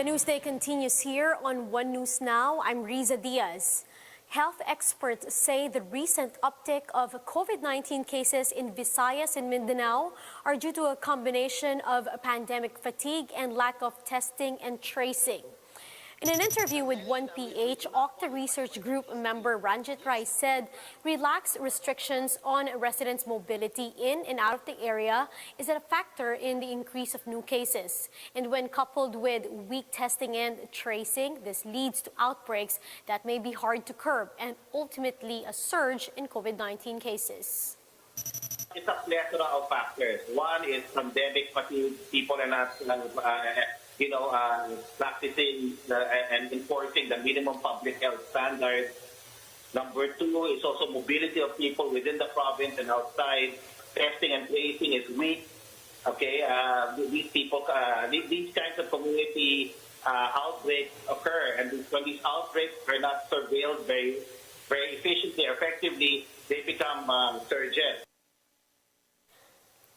The Newsday continues here on One News Now. I'm Riza Diaz. Health experts say the recent uptick of COVID-19 cases in Visayas and Mindanao are due to a combination of pandemic fatigue and lack of testing and tracing. In an interview with 1PH, Octa Research Group member Ranjit Rai said relaxed restrictions on residents' mobility in and out of the area is a factor in the increase of new cases. And when coupled with weak testing and tracing, this leads to outbreaks that may be hard to curb and ultimately a surge in COVID-19 cases. It's a plethora of factors. One is pandemic fatigue. People are not practicing and enforcing the minimum public health standards. Number two is also mobility of people within the province and outside. Testing and tracing is weak. Okay, these kinds of community outbreaks occur, and when these outbreaks are not surveilled very efficiently or effectively, they become surges.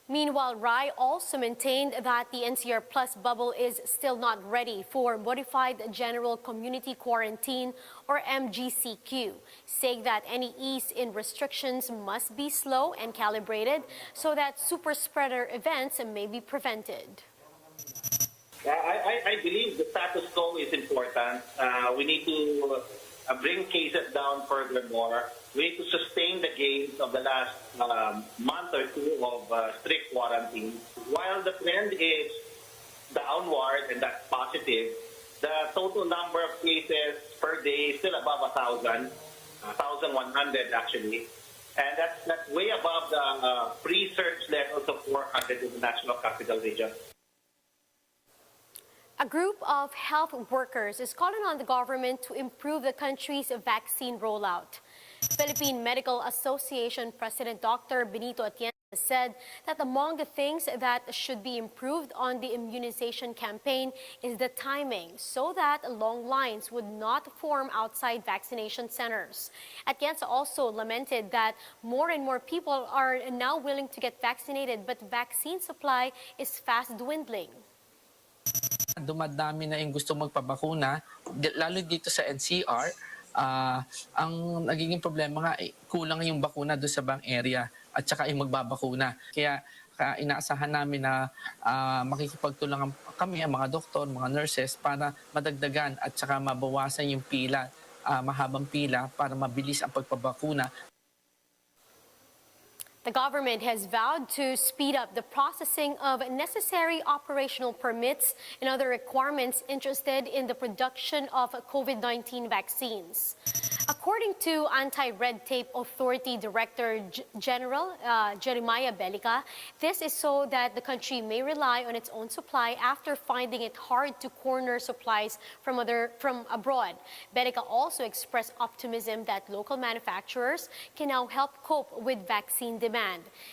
Meanwhile, Rai also maintained that the NCR Plus bubble is still not ready for modified general community quarantine or MGCQ, saying that any ease in restrictions must be slow and calibrated so that super spreader events may be prevented. I believe the status quo is important. We need to bring cases down furthermore. We need to sustain the gains of the last month or two of strict quarantine. While the trend is downward, and that's positive, the total number of cases per day is still above 1,000, 1,100 actually. And that's way above the pre-surge levels of 400 in the National Capital Region. A group of health workers is calling on the government to improve the country's vaccine rollout. Philippine Medical Association President Dr. Benito Atienza said that among the things that should be improved on the immunization campaign is the timing so that long lines would not form outside vaccination centers. Atienza also lamented that more and more people are now willing to get vaccinated, but vaccine supply is fast dwindling. Dumadami na yung gusto magpabakuna, lalo dito sa NCR. Ang nagiging problema nga, kulang yung bakuna doon sa bang area at saka yung magbabakuna. Kaya inaasahan namin na makikipagtulungan kami, ang mga doktor, mga nurses, para madagdagan at saka mabawasan yung pila, mahabang pila para mabilis ang pagpabakuna. The government has vowed to speed up the processing of necessary operational permits and other requirements interested in the production of COVID-19 vaccines. According to Anti-Red Tape Authority Director General Jeremiah Belica, this is so that the country may rely on its own supply after finding it hard to corner supplies from abroad. Belica also expressed optimism that local manufacturers can now help cope with vaccine demand.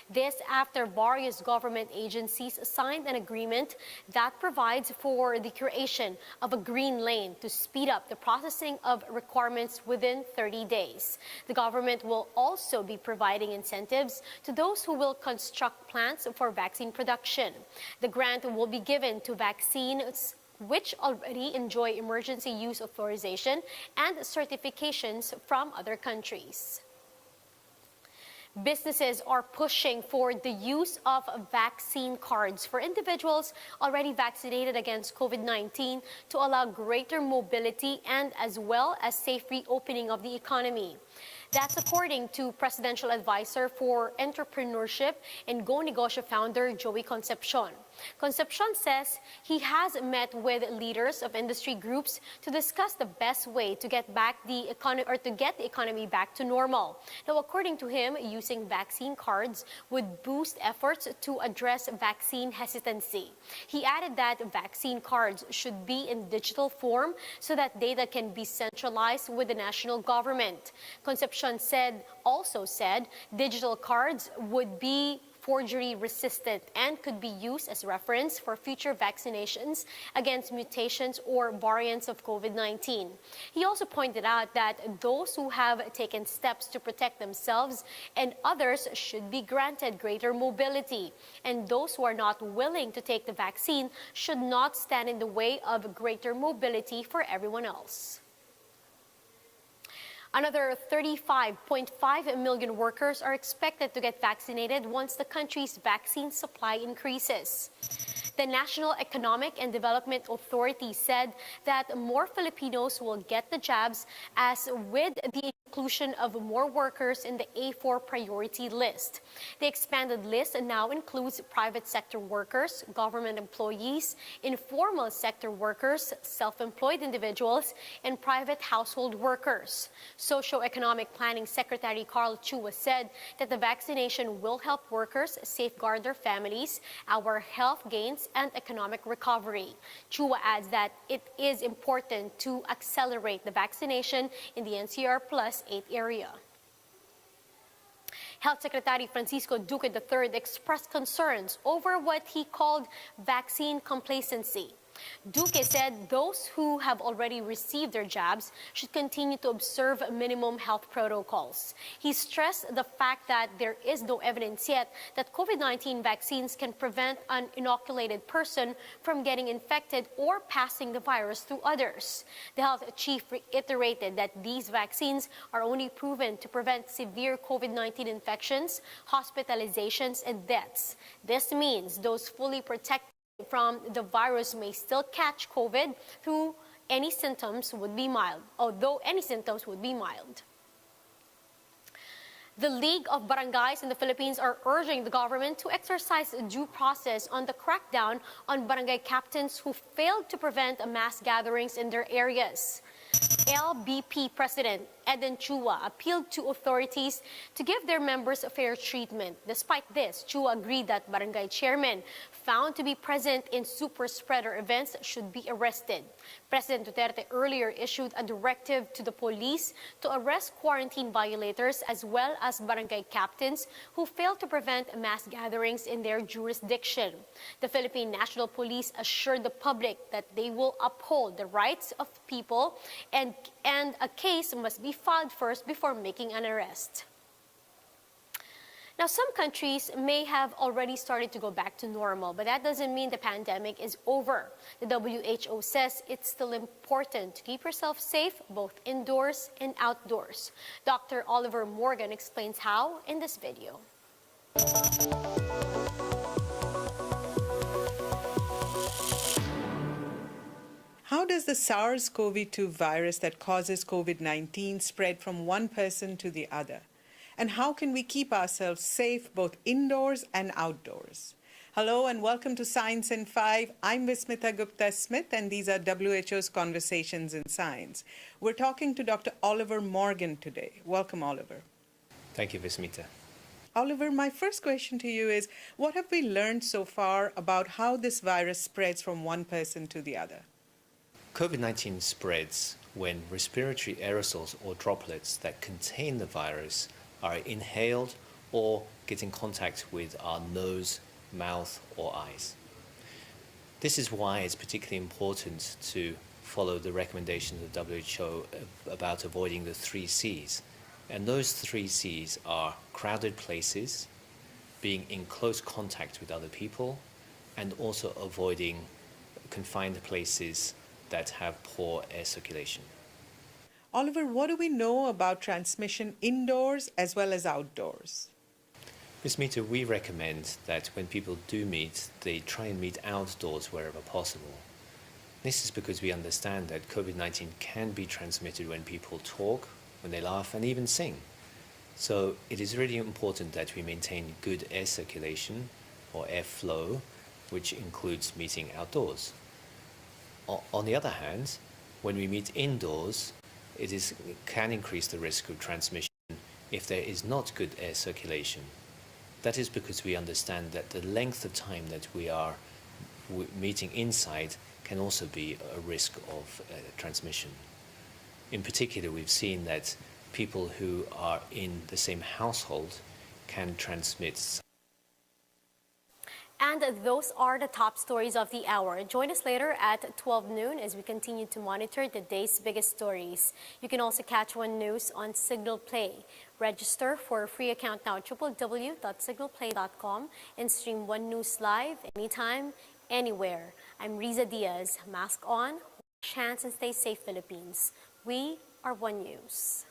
This after various government agencies signed an agreement that provides for the creation of a green lane to speed up the processing of requirements within 30 days. The government will also be providing incentives to those who will construct plants for vaccine production. The grant will be given to vaccines which already enjoy emergency use authorization and certifications from other countries. Businesses are pushing for the use of vaccine cards for individuals already vaccinated against COVID-19 to allow greater mobility and as well as safe reopening of the economy. That's according to Presidential Advisor for Entrepreneurship and Go Negosyo founder Joey Concepcion. Concepcion says he has met with leaders of industry groups to discuss the best way to get the economy back to normal. Now, according to him, using vaccine cards would boost efforts to address vaccine hesitancy. He added that vaccine cards should be in digital form so that data can be centralized with the national government. Concepcion also said digital cards would be forgery resistant and could be used as reference for future vaccinations against mutations or variants of COVID-19. He also pointed out that those who have taken steps to protect themselves and others should be granted greater mobility, and those who are not willing to take the vaccine should not stand in the way of greater mobility for everyone else. Another 35.5 million workers are expected to get vaccinated once the country's vaccine supply increases. The National Economic and Development Authority said that more Filipinos will get the jabs as with the inclusion of more workers in the A4 priority list. The expanded list now includes private sector workers, government employees, informal sector workers, self-employed individuals, and private household workers. Socio-Economic Planning Secretary Carl Chua said that the vaccination will help workers safeguard their families, our health gains, and economic recovery. Chua adds that it is important to accelerate the vaccination in the NCR Plus 8 area. Health Secretary Francisco Duque III expressed concerns over what he called vaccine complacency. Duque said those who have already received their jabs should continue to observe minimum health protocols. He stressed the fact that there is no evidence yet that COVID-19 vaccines can prevent an inoculated person from getting infected or passing the virus to others. The health chief reiterated that these vaccines are only proven to prevent severe COVID-19 infections, hospitalizations, and deaths. This means those fully protected from the virus may still catch COVID through any symptoms would be mild, although any symptoms would be mild. The League of Barangays in the Philippines are urging the government to exercise due process on the crackdown on barangay captains who failed to prevent mass gatherings in their areas. LBP President Eden Chua appealed to authorities to give their members a fair treatment. Despite this, Chua agreed that barangay chairmen found to be present in super spreader events should be arrested. President Duterte earlier issued a directive to the police to arrest quarantine violators as well as barangay captains who failed to prevent mass gatherings in their jurisdiction. The Philippine National Police assured the public that they will uphold the rights of people and a case must be filed first before making an arrest. Now, some countries may have already started to go back to normal, but that doesn't mean the pandemic is over. The WHO says it's still important to keep yourself safe both indoors and outdoors. Dr. Oliver Morgan explains how in this video. How does the SARS-CoV-2 virus that causes COVID-19 spread from one person to the other? And how can we keep ourselves safe both indoors and outdoors? Hello and welcome to Science in 5. I'm Vismita Gupta-Smith and these are WHO's Conversations in Science. We're talking to Dr. Oliver Morgan today. Welcome, Oliver. Thank you, Vismita. Oliver, my first question to you is, what have we learned so far about how this virus spreads from one person to the other? COVID-19 spreads when respiratory aerosols or droplets that contain the virus are inhaled or get in contact with our nose, mouth, or eyes. This is why it's particularly important to follow the recommendations of WHO about avoiding the 3 C's. And those 3 C's are crowded places, being in close contact with other people, and also avoiding confined places that have poor air circulation. Oliver, what do we know about transmission indoors as well as outdoors? Vismita, we recommend that when people do meet, they try and meet outdoors wherever possible. This is because we understand that COVID-19 can be transmitted when people talk, when they laugh, and even sing. So it is really important that we maintain good air circulation or airflow, which includes meeting outdoors. On the other hand, when we meet indoors, it can increase the risk of transmission if there is not good air circulation. That is because we understand that the length of time that we are meeting inside can also be a risk of transmission. In particular, we've seen that people who are in the same household can transmit And those are the top stories of the hour. Join us later at 12 noon as we continue to monitor the day's biggest stories. You can also catch One News on Signal Play. Register for a free account now at www.signalplay.com and stream One News live anytime, anywhere. I'm Riza Diaz. Mask on, wash hands, and stay safe, Philippines. We are One News.